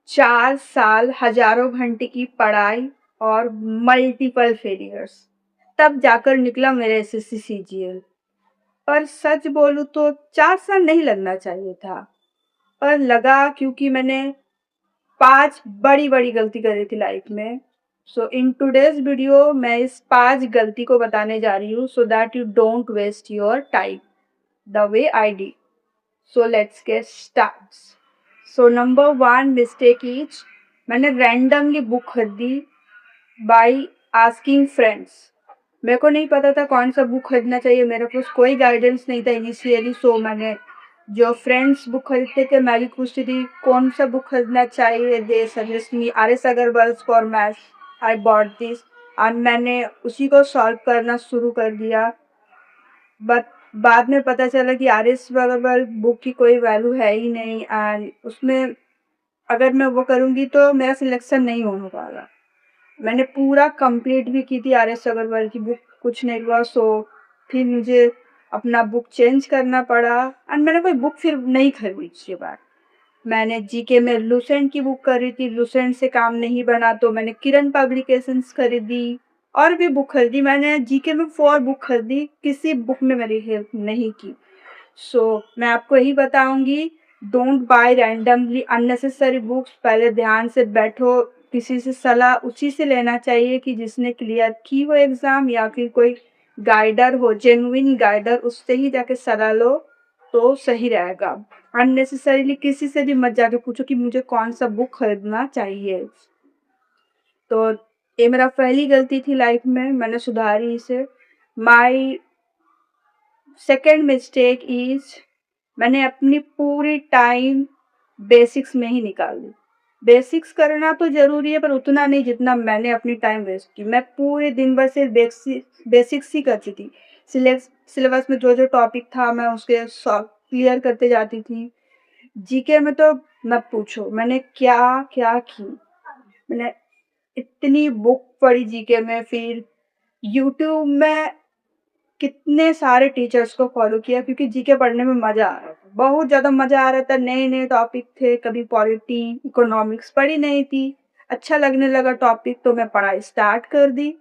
4 साल, हज़ारों घंटे की पढ़ाई और मल्टीपल फेलियर्स, तब जाकर निकला मेरा एसएससी सीजीएल। पर सच बोलूँ तो 4 साल नहीं लगना चाहिए था, पर लगा क्योंकि मैंने 5 बड़ी-बड़ी गलती करी थी लाइफ में। सो इन टुडेज़ वीडियो मैं इस 5 गलती को बताने जा रही हूँ so that you don't waste your time the way I did. So let's get start. So number 1 mistake is मैंने रैंडमली बुक खरीदी बाय आस्किंग फ्रेंड्स। मेरे को नहीं पता था कौन सा बुक खरीदना चाहिए, मेरे पास कोई गाइडेंस नहीं था इनिशियली। सो मैंने जो फ्रेंड्स बुक खरीदते थे मैं भी पूछती थी कौन सा बुक खरीदना चाहिए, they suggest me R S Aggarwal for maths. I bought this और मैंने उसी को सॉल्व करना शुरू कर दिया। बट बाद में पता चला कि आर एस अग्रवाल बुक की कोई वैल्यू है ही नहीं एंड उसमें अगर मैं वो करूँगी तो मेरा सिलेक्शन नहीं हो पाएगा। मैंने पूरा कंप्लीट भी की थी आर एस अग्रवाल की बुक, कुछ नहीं हुआ। सो फिर मुझे अपना बुक चेंज करना पड़ा एंड मैंने कोई बुक फिर नहीं खरीदी उसके बाद। मैंने जीके में लुसेंट की बुक खरीदी थी, लुसेंट से काम नहीं बना तो मैंने किरण पब्लिकेशंस खरीदी और भी बुक खरीदी। मैंने जीके में 4 बुक खरीदी, किसी बुक ने मेरी हेल्प नहीं की। सो मैं आपको यही बताऊंगी, don't buy randomly unnecessary books. पहले ध्यान से बैठो, किसी से सलाह उसी से लेना चाहिए कि जिसने क्लियर की हो एग्जाम या फिर कोई गाइडर हो, जेन्युइन गाइडर, उससे ही जाके सलाह लो तो सही रहेगा। अननेसेसरीली किसी से भी मत जाके पूछो कि मुझे कौन सा बुक खरीदना चाहिए। तो ये मेरा पहली गलती थी लाइफ में, मैंने सुधारी इसे। माई सेकेंड मिस्टेक इज मैंने अपनी पूरी टाइम बेसिक्स में ही निकाल दी। बेसिक्स करना तो ज़रूरी है पर उतना नहीं जितना मैंने अपनी टाइम वेस्ट की। मैं पूरे दिन भर सिर्फ बेसिक्स ही करती थी। सिलेबस में जो जो टॉपिक था मैं उसके सॉल्व क्लियर करते जाती थी। जीके में तो मत पूछो मैंने क्या क्या की। मैंने इतनी बुक पढ़ी जीके में, फिर यूट्यूब में कितने सारे टीचर्स को फॉलो किया क्योंकि जीके पढ़ने में मज़ा आ रहा था, बहुत ज़्यादा मज़ा आ रहा था। नए-नए टॉपिक थे, कभी पॉलिटी, इकोनॉमिक्स पढ़ी नहीं थी। अच्छा लगने लगा टॉपिक तो मैं पढ़ाई स्टार्ट कर दी।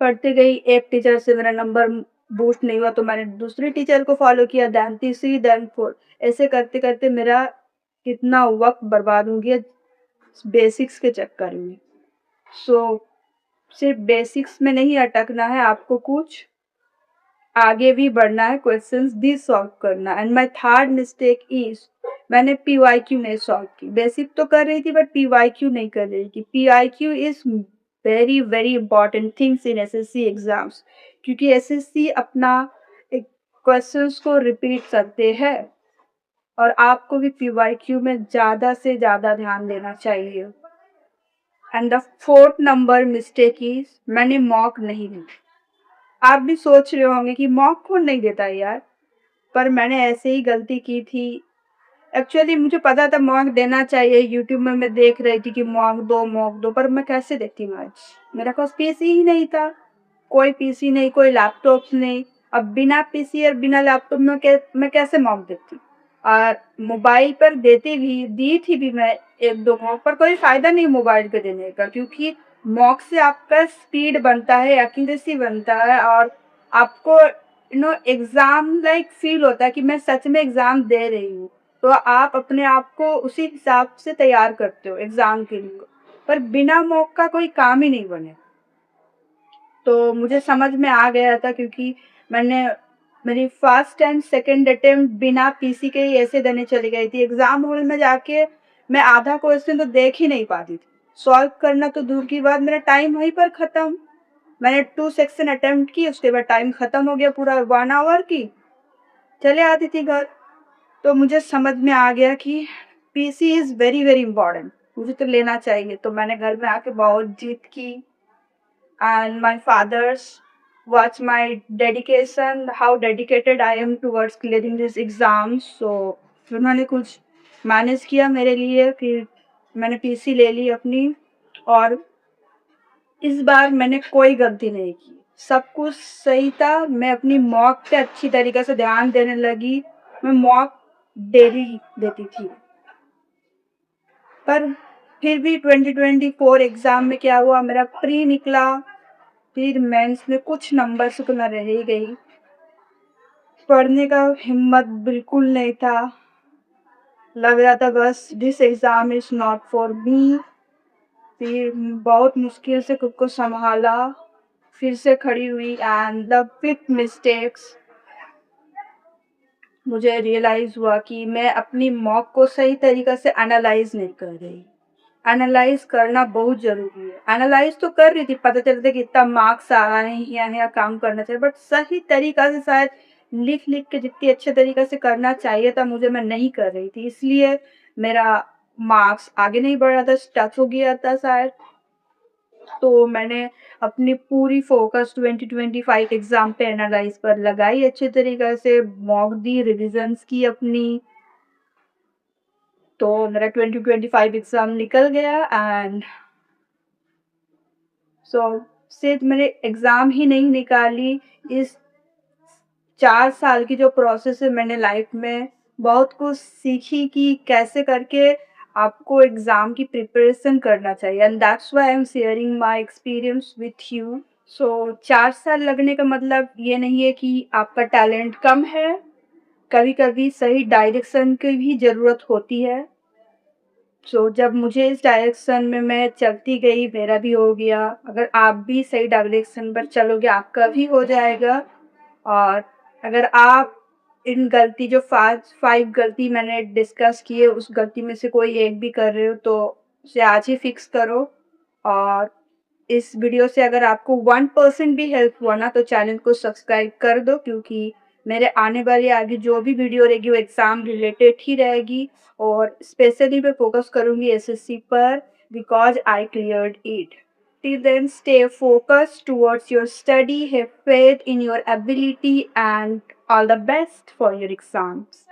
पढ़ती गई, एक टीचर से मेरा नंबर बूस्ट नहीं हुआ तो मैंने दूसरी टीचर को फॉलो किया, देन तीसरी, देन फोर्थ। ऐसे करते-करते मेरा कितना वक़्त बर्बाद हो गया बेसिक्स के चक्कर में। सो सिर्फ बेसिक्स में नहीं अटकना है, आपको कुछ आगे भी बढ़ना है, क्वेश्चंस भी सॉल्व करना। And my third mistake is मैंने पीवाईक्यू नहीं सॉल्व की। बेसिक तो कर रही थी बट पीवाईक्यू नहीं कर रही थी। PYQ is very very important things in SSC exams, क्योंकि एसएससी अपना क्वेश्चंस को रिपीट करते हैं और आपको भी पीवाईक्यू में ज़्यादा से ज़्यादा ध्यान देना चाहिए। And the fourth number mistake is मैंने मॉक नहीं दी। आप भी सोच रहे होंगे कि मॉक कौन नहीं देता है यार, पर मैंने ऐसे ही गलती की थी। एक्चुअली मुझे पता था मॉक देना चाहिए, यूट्यूब में मैं देख रही थी कि मॉक दो, पर मैं कैसे देती हूँ आज? मेरे पास पीसी ही नहीं था, कोई पीसी नहीं, कोई लैपटॉप नहीं। अब बिना पीसी और बिना लैपटॉप में मैं कैसे मॉक देती? और मोबाइल पर देती भी दी थी भी मैं 1-2 मॉक, पर कोई फ़ायदा नहीं मोबाइल पे देने का, क्योंकि मॉक से आपका स्पीड बनता है, एक्यूरेसी बनता है और आपको एग्ज़ाम लाइक फ़ील होता है कि मैं सच में एग्ज़ाम दे रही हूँ। तो आप अपने आप को उसी हिसाब से तैयार करते हो एग्ज़ाम के लिए। पर बिना मॉक का कोई काम ही नहीं बने। तो मुझे समझ में आ गया था क्योंकि मैंने मेरी फर्स्ट एंड सेकंड अटेम्प्ट बिना पीसी के ही ऐसे देने चली गई थी। एग्ज़ाम हॉल में जाके मैं आधा क्वेश्चन तो देख ही नहीं पाती थी। सॉल्व करना तो दूर की बात, मेरा टाइम वहीं पर ख़त्म। मैंने 2 सेक्शन अटेम्प्ट की, उसके बाद टाइम ख़त्म हो गया पूरा 1 आवर की, चले आती थी घर। तो मुझे समझ में आ गया कि PC is very very important, मुझे तो लेना चाहिए। तो मैंने घर में आके बहुत जिद की and my father's watch my dedication, how dedicated I am towards clearing this exam. So फिर उन्होंने कुछ मैनेज किया मेरे लिए, फिर मैंने पीसी ले ली अपनी और इस बार मैंने कोई गलती नहीं की, सब कुछ सही था। मैं अपनी मॉक पे अच्छी तरीके से ध्यान देने लगी, मैं मॉक डेली देती थी। पर फिर भी 2024 एग्ज़ाम में क्या हुआ, मेरा प्री निकला, फिर मेंस में कुछ नंबर से तो मैं रह ही गई। पढ़ने का हिम्मत बिल्कुल नहीं था, लग रहा था बस this exam is not for me. फिर बहुत मुश्किल से खुद को सँभाला, फिर से खड़ी हुई एंड द बिग मिस्टेक्स मुझे रियलाइज़ हुआ कि मैं अपनी मॉक को सही तरीक़े से एनालाइज़ नहीं कर रही। एनालाइज़ करना बहुत ज़रूरी है। एनालाइज़ तो कर रही थी, पता चलता है कि इतना मार्क्स आ रहे हैं, यहाँ काम करना चाहिए, बट सही तरीक़ा से शायद लिख-लिख के जितनी अच्छे तरीक़े से करना चाहिए था मुझे, मैं नहीं कर रही थी। इसलिए मेरा मार्क्स आगे नहीं बढ़ रहा था, स्टक हो गया था शायद। तो मैंने अपनी पूरी फ़ोकस 2025 एग्ज़ाम पे एनालाइज़ पर लगाई अच्छे तरीक़े से, मॉक दी, रिविज़न्स की अपनी। तो मेरा 2025 एग्ज़ाम निकल गया एंड सो सिर्फ़ मैंने एग्ज़ाम ही नहीं निकाली, इस 4 साल की जो प्रोसेस है मैंने लाइफ़ में बहुत कुछ सीखी कि कैसे करके आपको एग्ज़ाम की प्रिपरेशन करना चाहिए and that's why I am sharing my experience with you. So 4 साल लगने का मतलब ये नहीं है कि आपका टैलेंट कम है, कभी-कभी सही डायरेक्शन की भी ज़रूरत होती है। जब मुझे इस डायरेक्शन में मैं चलती गई, मेरा भी हो गया। अगर आप भी सही डायरेक्शन पर चलोगे, आपका भी हो जाएगा। और अगर आप इन गलती जो 5 गलती मैंने डिस्कस की है, उस गलती में से कोई एक भी कर रहे हो, तो उसे आज ही फिक्स करो। और इस वीडियो से अगर आपको 1% भी हेल्प हुआ ना, तो चैनल को सब्सक्राइब कर दो, क्योंकि मेरे आने वाली आगे जो भी वीडियो रहेगी वो एग्ज़ाम रिलेटेड ही रहेगी और स्पेशली मैं फ़ोकस करूँगी एसएससी पर, because I cleared it. Till then, stay focused towards your study, have faith in your ability, and all the best for your exams.